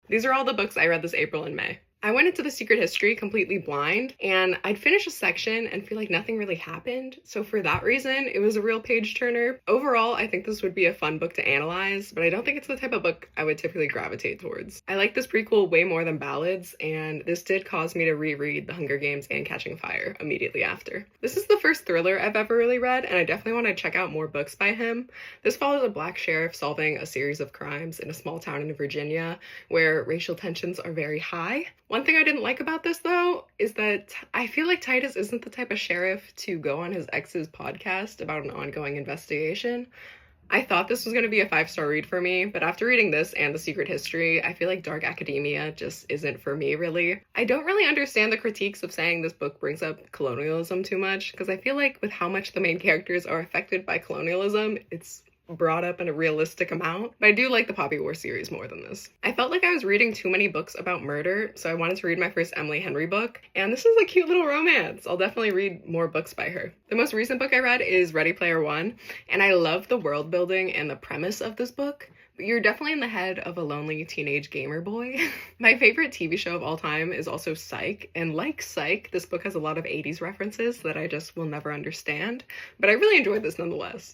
These are all the books I read this April and May. I went into The Secret History completely blind, and I'd finish a section and feel like nothing really happened, so for that reason, it was a real page-turner. Overall, I think this would be a fun book to analyze, but I don't think it's the type of book I would typically gravitate towards. I like this prequel way more than Ballads, and this did cause me to reread The Hunger Games and Catching Fire immediately after. This is the first thriller I've ever really read, and I definitely want to check out more books by him. This follows a black sheriff solving a series of crimes in a small town in Virginia, where racial tensions are very high. One thing I didn't like about this, though, is that I feel like Titus isn't the type of sheriff to go on his ex's podcast about an ongoing investigation. I thought this was going to be a 5-star read for me, but after reading this and The Secret History, I feel like dark academia just isn't for me, really. I don't really understand the critiques of saying this book brings up colonialism too much, because I feel like with how much the main characters are affected by colonialism, it's brought up in a realistic amount, but I do like the Poppy War series more than this. I felt like I was reading too many books about murder, so I wanted to read my first Emily Henry book, and this is a cute little romance. I'll definitely read more books by her. The most recent book I read is Ready Player One, and I love the world building and the premise of this book. But you're definitely in the head of a lonely teenage gamer boy. My favorite TV show of all time is also Psych, and like Psych, this book has a lot of 80s references that I just will never understand, but I really enjoyed this nonetheless.